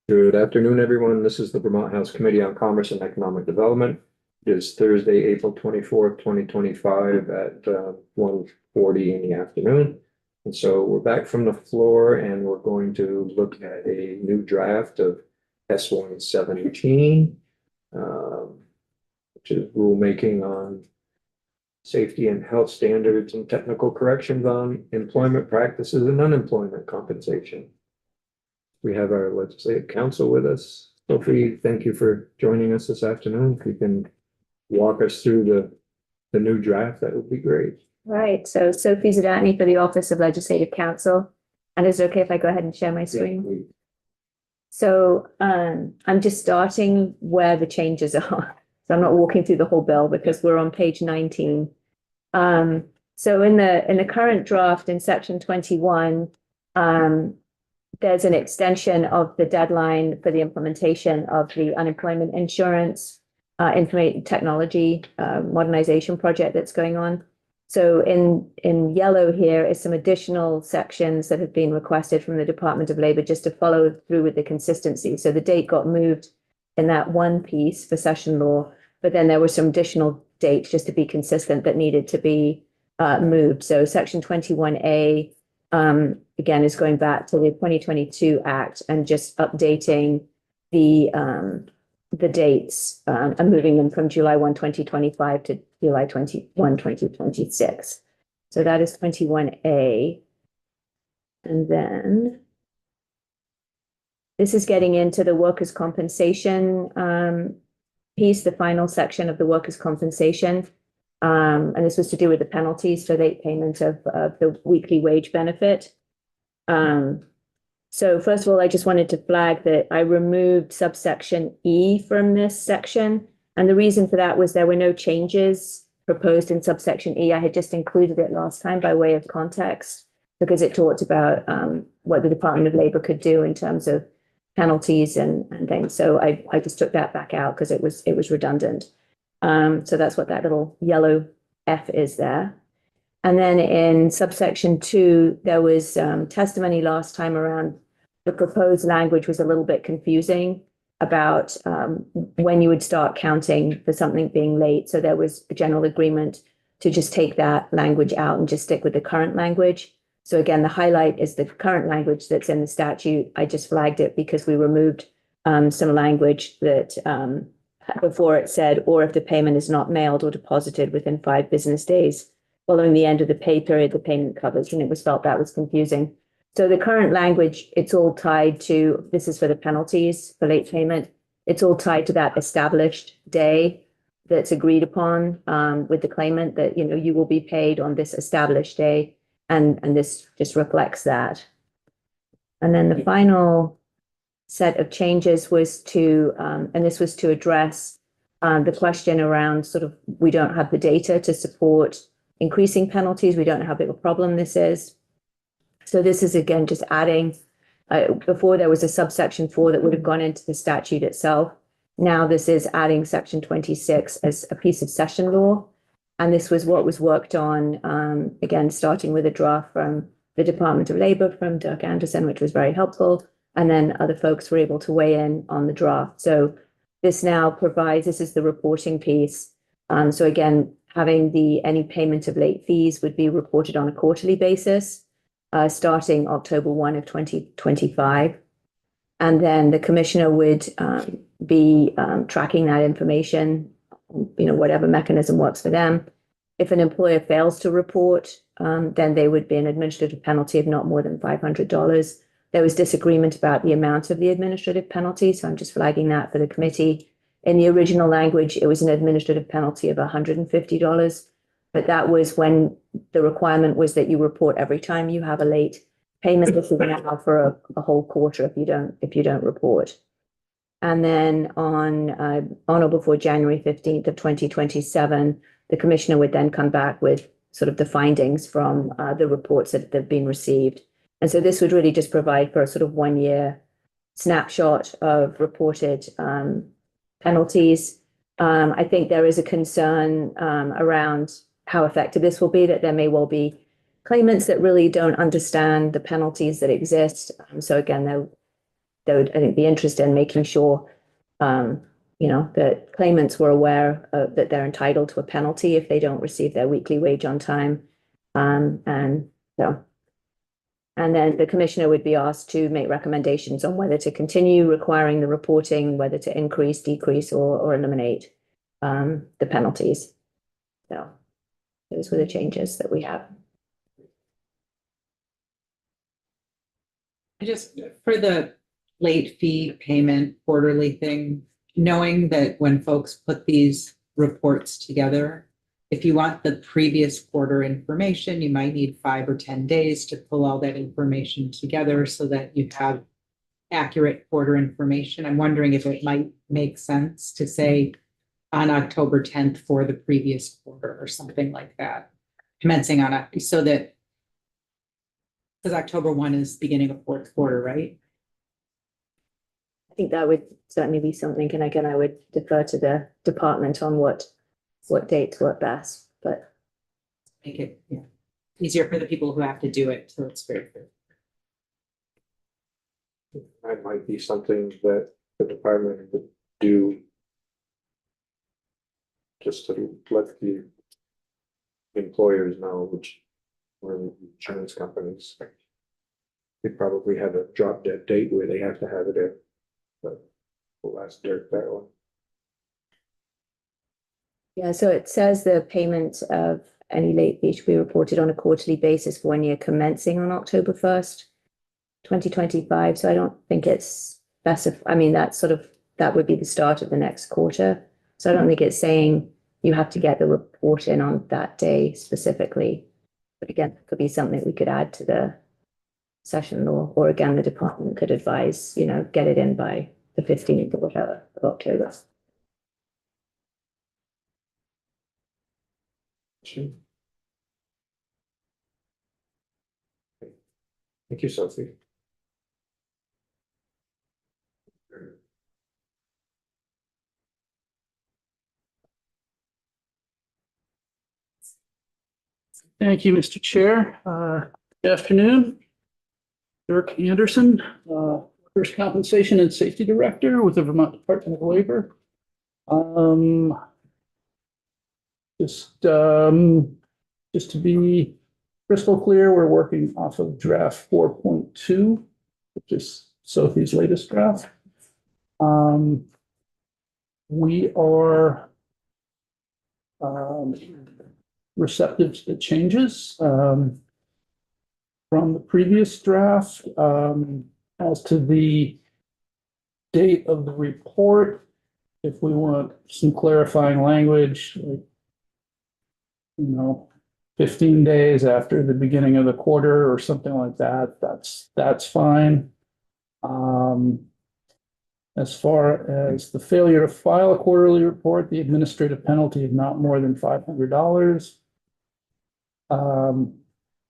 Good afternoon, everyone. This is the Vermont House Committee on Commerce and Economic Development. It is Thursday, April 24th, 2025 at 1:40 in the afternoon. And so we're back from the floor and we're going to look at a new draft of S-117, um, which is rulemaking on safety and health standards and technical corrections on employment practices and unemployment compensation. We have our legislative counsel with us. Sophie, thank you for joining us this afternoon. If you can walk us through the new draft, that would be great. Right, so Sophie Zadatny for the Office of Legislative Counsel. And is it okay if I go ahead and share my screen? So I'm just starting where the changes are. So I'm not walking through the whole bill because we're on page 19. So in the current draft in section 21, there's an extension of the deadline for the implementation of the unemployment insurance information technology modernization project that's going on. So in yellow here is some additional sections that have been requested from the Department of Labor just to follow through with the consistency. So the date got moved in that one piece for session law, but then there were some additional dates just to be consistent that needed to be moved. So section 21A again is going back to the 2022 Act and just updating the dates and moving them from July 1, 2025 to July 21, 2026. So that is 21A. And then this is getting into the workers' compensation piece, the final section of the workers' compensation. And this was to do with the penalties for late payment of the weekly wage benefit. So first of all, I just wanted to flag that I removed subsection E from this section. And the reason for that was there were no changes proposed in subsection E. I had just included it last time by way of context because it talked about what the Department of Labor could do in terms of penalties and things. So I just took that back out because it was redundant. So that's what that little yellow F is there. And then in subsection 2, there was testimony last time around. The proposed language was a little bit confusing about when you would start counting for something being late. So there was a general agreement to just take that language out and just stick with the current language. So again, the highlight is the current language that's in the statute. I just flagged it because we removed some language that before it said, or if the payment is not mailed or deposited within 5 business days following the end of the pay period, the payment covers, and it was felt that was confusing. So the current language, it's all tied to, this is for the penalties for late payment. It's all tied to that established day that's agreed upon with the claimant that, you will be paid on this established day. And this just reflects that. And then the final set of changes was to, and this was to address the question around sort of, we don't have the data to support increasing penalties. We don't know how big a problem this is. So this is, again, just adding, before there was a subsection 4 that would have gone into the statute itself. Now this is adding section 26 as a piece of session law. And this was what was worked on, again, starting with a draft from the Department of Labor, from Dirk Anderson, which was very helpful. And then other folks were able to weigh in on the draft. So this now provides, this is the reporting piece. So again, having any payment of late fees would be reported on a quarterly basis. Starting October 1 of 2025. And then the commissioner would be tracking that information, whatever mechanism works for them. If an employer fails to report, then they would be an administrative penalty of not more than $500. There was disagreement about the amount of the administrative penalty, so I'm just flagging that for the committee. In the original language, it was an administrative penalty of $150. But that was when the requirement was that you report every time you have a late payment. This is now for a whole quarter if you don't report. And then on or before January 15th of 2027, the commissioner would then come back with sort of the findings from the reports that have been received. And so this would really just provide for a sort of 1-year snapshot of reported penalties. I think there is a concern around how effective this will be, that there may well be claimants that really don't understand the penalties that exist. So again, there would, I think, be interest in making sure, that claimants were aware that they're entitled to a penalty if they don't receive their weekly wage on time. And so. And then the commissioner would be asked to make recommendations on whether to continue requiring the reporting, whether to increase, decrease, or eliminate the penalties. So those were the changes that we have. For the late fee payment quarterly thing, knowing that when folks put these reports together, if you want the previous quarter information, you might need 5 or 10 days to pull all that information together so that you have accurate quarter information. I'm wondering if it might make sense to say on October 10th for the previous quarter or something like that, commencing on, so that, because October 1 is beginning of fourth quarter, right? I think that would certainly be something, and again, I would defer to the department on what dates work best, but. Make it easier for the people who have to do it, so it's very good. That might be something that the department would do. Just to let the employers know, which were insurance companies. They probably have a drop dead date where they have to have it in. But we'll ask Dirk that one. Yeah, so it says the payment of any late fee should be reported on a quarterly basis for 1 year commencing on October 1st, 2025. So I don't think it's specific. I mean, that would be the start of the next quarter. So I don't think it's saying you have to get the report in on that day specifically. But again, it could be something we could add to the session, or again, the department could advise, get it in by the 15th or whatever of October. Sure. Thank you, Sophie. Thank you, Mr. Chair. Good afternoon. Dirk Anderson, Workers' Compensation and Safety Director with the Vermont Department of Labor. Just to be crystal clear, we're working off of draft 4.2, which is Sophie's latest draft. We are receptive to the changes from the previous draft. As to the date of the report, if we want some clarifying language, like, 15 days after the beginning of the quarter or something like that, that's fine. As far as the failure to file a quarterly report, the administrative penalty is not more than $500.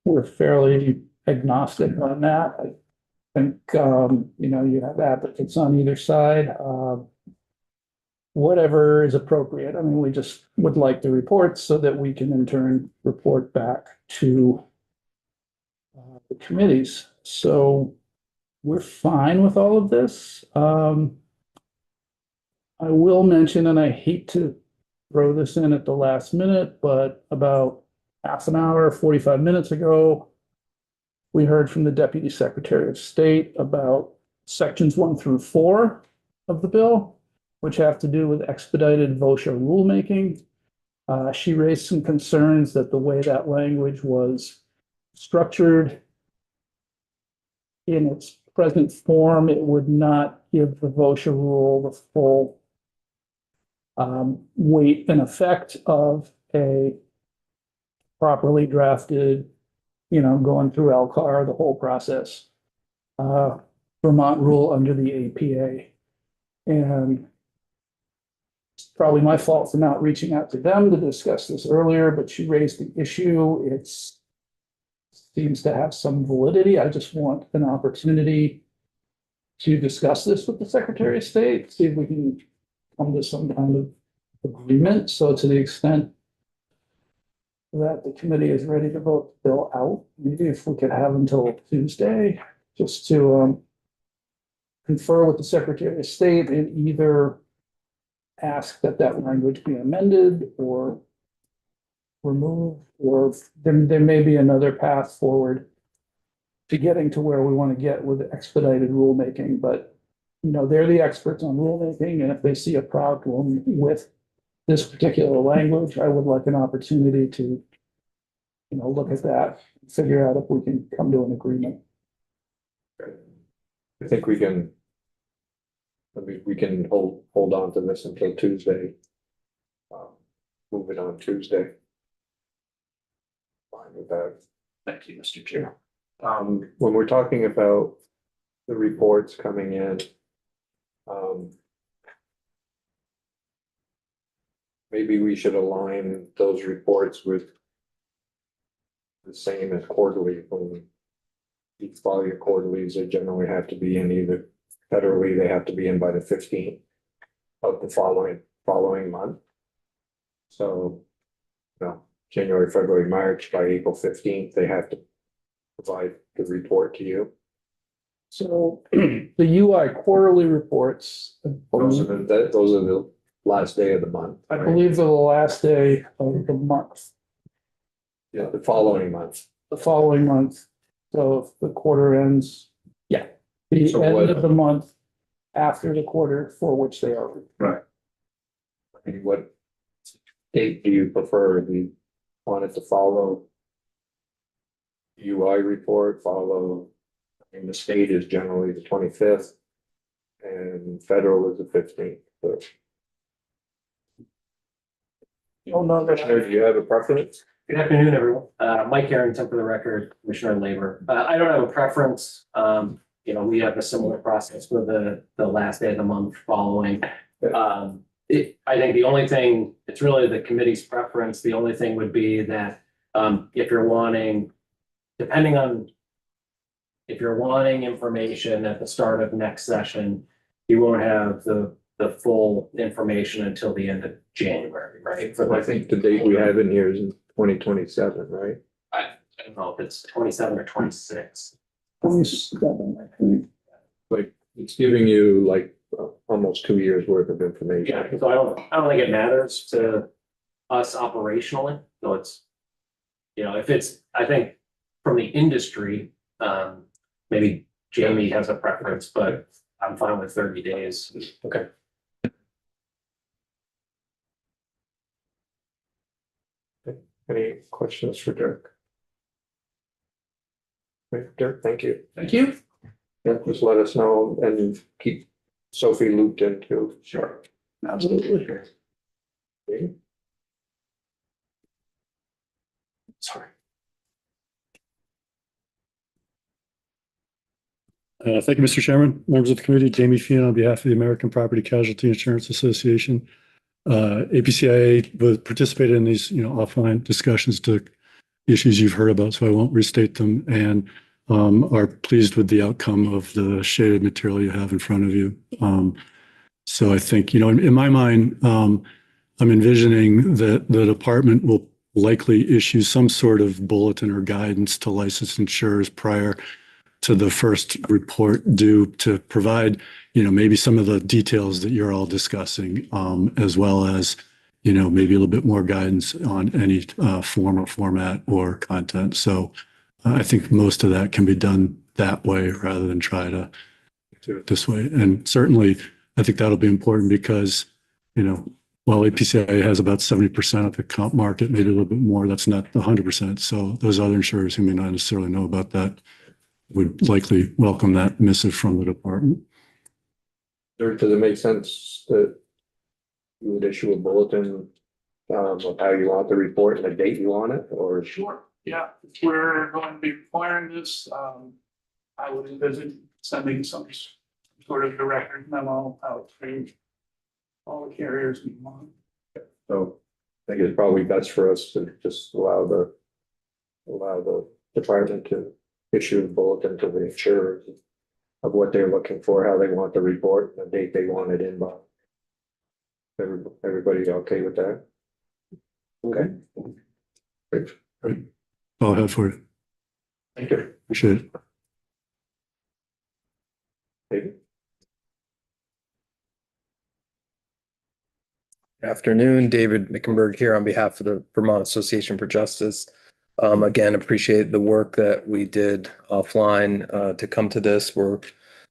We're fairly agnostic on that. I think, you have advocates on either side. Whatever is appropriate. I mean, we just would like the reports so that we can in turn report back to the committees. So we're fine with all of this. I will mention, and I hate to throw this in at the last minute, but about half an hour, 45 minutes ago, we heard from the Deputy Secretary of State about sections 1 through 4 of the bill, which have to do with expedited VOSHA rulemaking. She raised some concerns that the way that language was structured in its present form, it would not give the VOSHA rule the full weight and effect of a properly drafted, going through LCAR, the whole process, Vermont rule under the APA. And it's probably my fault for not reaching out to them to discuss this earlier, but she raised the issue. It seems to have some validity. I just want an opportunity to discuss this with the Secretary of State, see if we can come to some kind of agreement. So to the extent that the committee is ready to vote the bill out, maybe if we could have until Tuesday, just to confer with the Secretary of State and either ask that that language be amended or removed, or there may be another path forward to getting to where we want to get with expedited rulemaking, but you know, they're the experts on rulemaking, and if they see a problem with this particular language, I would like an opportunity to, you know, look at that, figure out if we can come to an agreement. I think we can. I mean, we can hold on to this until Tuesday. Move it on Tuesday. Fine with that. Thank you, Mr. Chair. When we're talking about the reports coming in. Maybe we should align those reports with. The same as quarterly, when you file your quarterlies, they generally have to be in either federally, they have to be in by the 15th of the following month. So, January, February, March, by April 15th, they have to provide the report to you. So the UI quarterly reports, Those are the last day of the month. I right? believe they're the last day of the month, Yeah, the following month. the following month. So if the quarter ends. Yeah. The So end what- of the month after the quarter for which they are. And what date do you prefer? Do you want it to follow? UI report, the state is generally the 25th. And federal is the 15th. So, Oh, no, Commissioner, do you have a preference? Good afternoon, everyone. Mike Harrington for the record, Commissioner of Labor. I don't have a preference. We have a similar process with the last day of the month following. I think the only thing, it's really the committee's preference. The only thing would be that if you're wanting, depending on if you're wanting information at the start of next session, you won't have the full information until the end of January, right? I think the date we have in here is 2027, right? I don't know if it's 27 or 26. 27, I think. Like, it's giving you like almost 2 years worth of information. Yeah, so I don't think it matters to us operationally. So it's, if it's, I think from the industry, maybe Jamie has a preference, but I'm fine with 30 days. Okay. Any questions for Dirk? Okay, Dirk, thank you. Thank you. Yeah, just let us know and keep Sophie looped in too. Sure. Absolutely. Okay. Sorry. Thank you, Mr. Chairman, members of the committee, Jamie Feehan on behalf of the American Property Casualty Insurance Association. APCIA participated in these, offline discussions to issues you've heard about, so I won't restate them, and are pleased with the outcome of the shaded material you have in front of you. So I think, in my mind, I'm envisioning that the department will likely issue some sort of bulletin or guidance to licensed insurers prior to the first report due to provide, maybe some of the details that you're all discussing, as well as, maybe a little bit more guidance on any form or format or content. So I think most of that can be done that way rather than try to do it this way. And certainly, I think that'll be important because, while APCIA has about 70% of the comp market, maybe a little bit more, that's not 100%. So those other insurers who may not necessarily know about that would likely welcome that missive from the department. Dirk, does it make sense that you would issue a bulletin of how you want the report and the date you want it, or? Sure, yeah, if we're going to be requiring this, I would envision sending some sort of director memo out to all the carriers we want. So I think it's probably best for us to just allow the department to issue the bulletin to the insurers of what they're looking for, how they want the report, and the date they want it in by. Everybody okay with that? Okay. Great. All I have for you. Thank you. Appreciate it. David? Afternoon, David Mickenberg here on behalf of the Vermont Association for Justice. Again, appreciate the work that we did offline to come to this. We're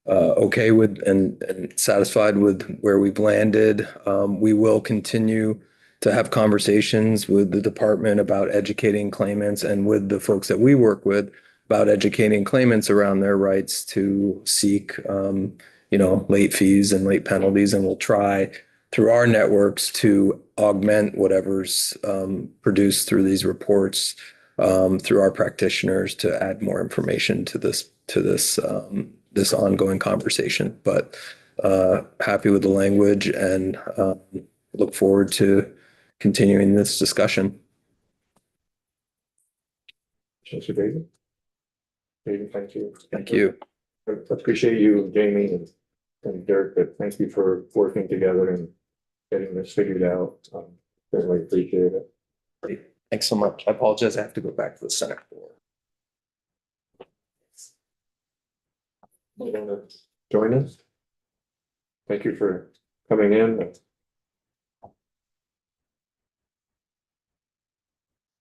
okay with and satisfied with where we've landed. We will continue to have conversations with the department about educating claimants and with the folks that we work with about educating claimants around their rights to seek, late fees and late penalties. And we'll try through our networks to augment whatever's produced through these reports through our practitioners to add more information to this ongoing conversation. But happy with the language and look forward to continuing this discussion. Mr. David? David, thank you. Thank you. I appreciate you, Jamie and Dirk, but thank you for working together and getting this figured out. Certainly appreciate it. Great. Thanks so much. I apologize. I have to go back to the Senate floor. You want to join us? Thank you for coming in.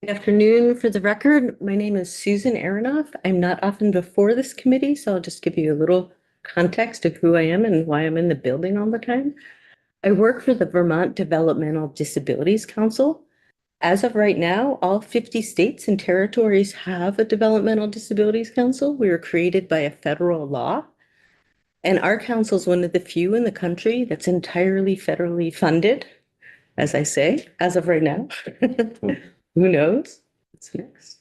Good afternoon. For the record, my name is Susan Aronoff. I'm not often before this committee, so I'll just give you a little context of who I am and why I'm in the building all the time. I work for the Vermont Developmental Disabilities Council. As of right now, all 50 states and territories have a Developmental Disabilities Council. We were created by a federal law. And our council is one of the few in the country that's entirely federally funded, as I say, as of right now. Who knows? What's next?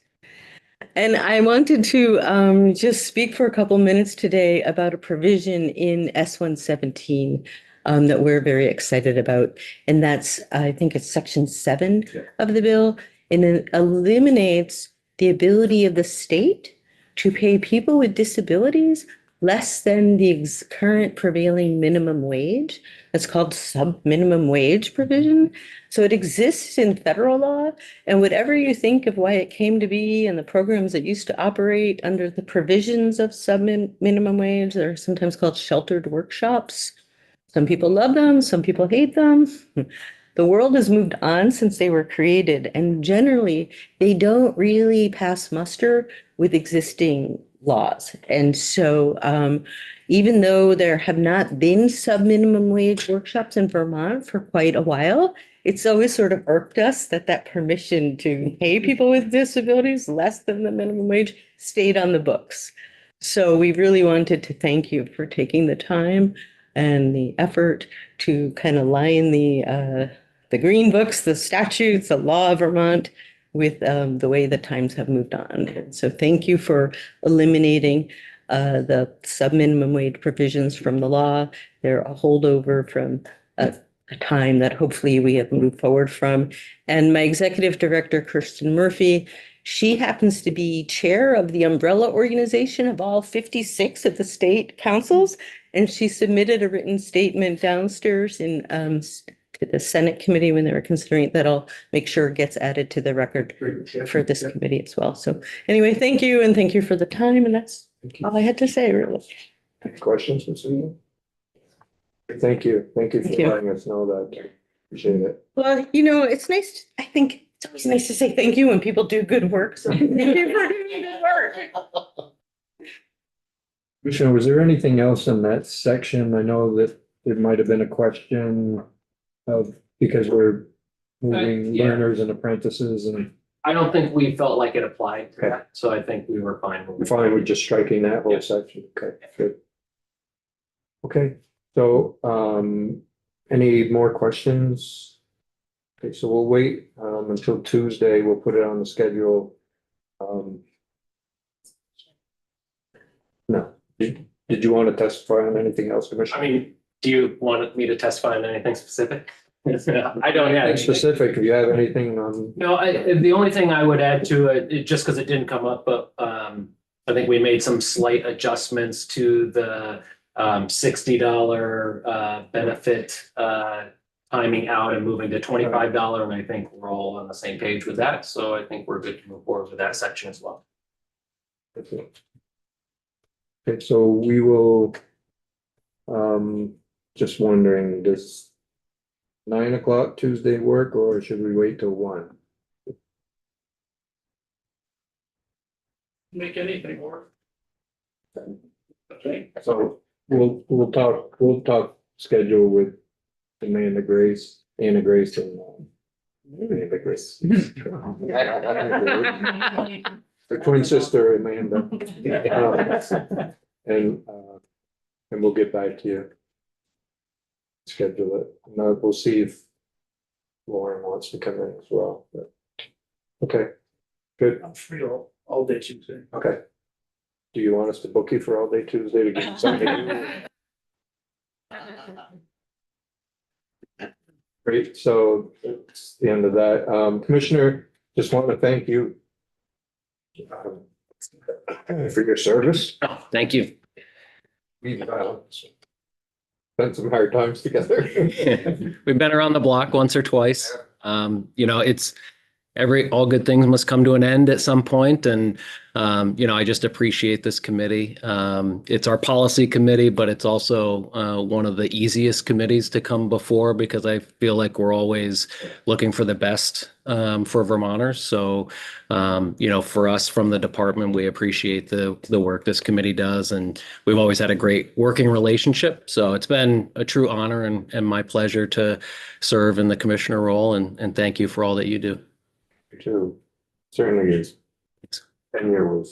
And I wanted to just speak for a couple minutes today about a provision in S-117 that we're very excited about. And that's, I think it's section 7 of the bill. And it eliminates the ability of the state to pay people with disabilities less than the current prevailing minimum wage. It's called sub-minimum wage provision. So it exists in federal law, and whatever you think of why it came to be and the programs that used to operate under the provisions of sub-minimum wage, they're sometimes called sheltered workshops. Some people love them, some people hate them. The world has moved on since they were created, and generally they don't really pass muster with existing laws. And so even though there have not been sub-minimum wage workshops in Vermont for quite a while, it's always sort of irked us that that permission to pay people with disabilities less than the minimum wage stayed on the books. So we really wanted to thank you for taking the time and the effort to kind of line the green books, the statutes, the law of Vermont with the way the times have moved on. And so thank you for eliminating the sub-minimum wage provisions from the law. They're a holdover from a time that hopefully we have moved forward from. And my executive director, Kirsten Murphy, she happens to be chair of the umbrella organization of all 56 of the state councils. And she submitted a written statement downstairs in to the Senate committee when they were considering it, that I'll make sure it gets added to the record for this committee as well. So anyway, thank you, and thank you for the time. And that's all I had to say, really. Any questions, Ms. Susan? Thank you. Thank you for Thank you. letting us know that. Appreciate it. Well, it's nice. I think it's always nice to say thank you when people do good work. So thank you for doing good work. Commissioner, was there anything else in that section? I know that there might have been a question of, because we're moving Yeah. learners and apprentices, and I don't think we felt like it applied to Okay. that, so I think we were fine. we're fine with just striking that whole Yeah. section. Okay, good. Okay, so, any more questions? Okay, so we'll wait, until Tuesday. We'll put it on the schedule. No, did you want to testify on anything else, Commissioner? I mean, do you want me to testify on anything specific? I don't have. Anything specific, if you have anything on, No, the only thing I would add to it, just because it didn't come up, but I think we made some slight adjustments to the $60 benefit timing out and moving to $25, and I think we're all on the same page with that. So I think we're good to move forward with that section as well. okay, so we will, just wondering, 9 o'clock Tuesday work, or should we wait till 1? Make anything work. Okay. So we'll talk schedule with Amanda Grace, Anna Grace and Amanda Grace. Her twin sister Amanda. And we'll get back to you. Schedule it. And we'll see if Lauren wants to come in as well, but. Okay, good, I'm free all day Tuesday. okay. Do you want us to book you for all day Tuesday to get something? Great, so that's the end of that. Commissioner, just want to thank you for your service. Oh, thank you. We've spent some hard times together. We've been around the block once or twice. It's all good things must come to an end at some point. And, I just appreciate this committee. It's our policy committee, but it's also one of the easiest committees to come before because I feel like we're always looking for the best for Vermonters. So, for us from the department, we appreciate the work this committee does. And we've always had a great working relationship. So it's been a true honor and my pleasure to serve in the commissioner role. And thank you for all that you do. Too, certainly is. Tenure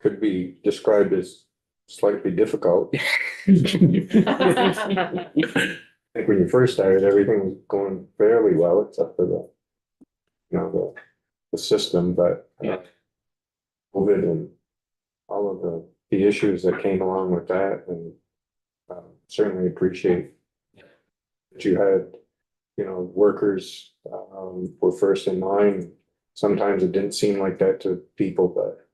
could be described as slightly difficult. I think when you first started, everything was going fairly well, except for the system, but COVID and all of the issues that came along with that, and certainly appreciate that you had, workers were first in line. Sometimes it didn't seem like that to people, but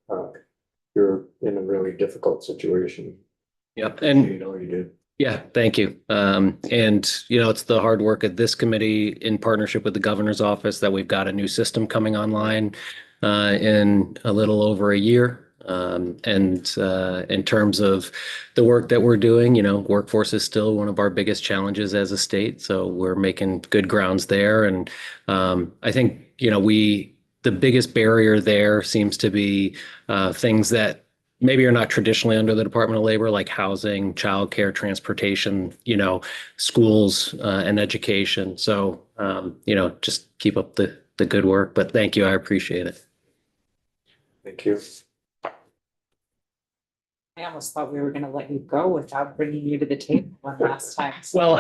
you're in a really difficult situation. Yep. And you did. yeah, thank you. It's the hard work of this committee in partnership with the governor's office that we've got a new system coming online in a little over a year. In terms of the work that we're doing, workforce is still one of our biggest challenges as a state. So we're making good grounds there. And I think, the biggest barrier there seems to be things that maybe are not traditionally under the Department of Labor, like housing, childcare, transportation, schools and education. So, just keep up the good work. But thank you. I appreciate it. Thank you. I almost thought we were gonna let you go without bringing you to the table one last time. Well,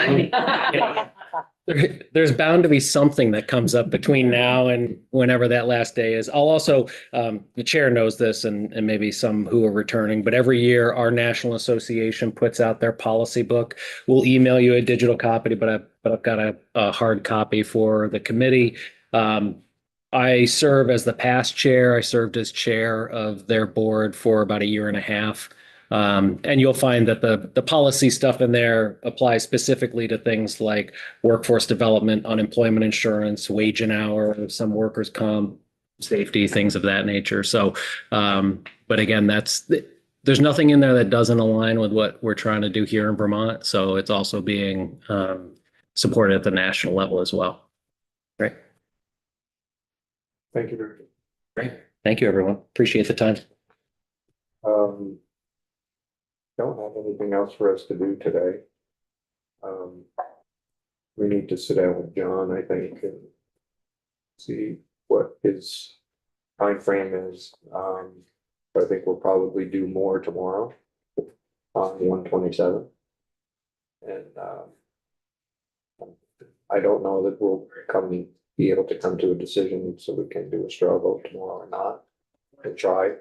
there's bound to be something that comes up between now and whenever that last day is. I'll also, the chair knows this and maybe some who are returning, but every year our National Association puts out their policy book. We'll email you a digital copy, but I've got a hard copy for the committee. I serve as the past chair. I served as chair of their board for about a year and a half. And you'll find that the policy stuff in there applies specifically to things like workforce development, unemployment insurance, wage and hour, some workers' comp, safety, things of that nature. So, but again, there's nothing in there that doesn't align with what we're trying to do here in Vermont. So it's also being supported at the national level as well. Great. Thank you very much. Great. Thank you, everyone. Appreciate the time. Don't have anything else for us to do today. We need to sit down with John, I think, and see what his time frame is. But I think we'll probably do more tomorrow on 127. And I don't know that we'll be able to come to a decision so we can do a straw vote tomorrow or not. We'll try.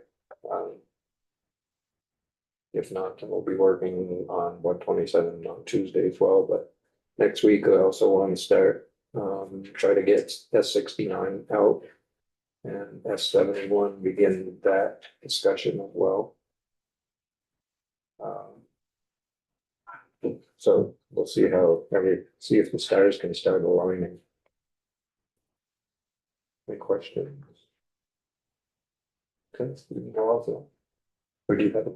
If not, then we'll be working on 127 on Tuesday as well, but next week I also want to start, try to get S69 out and S71 begin that discussion as well. So we'll see see if the stars can start aligning. Any questions? Okay, we can go also. Or do you have a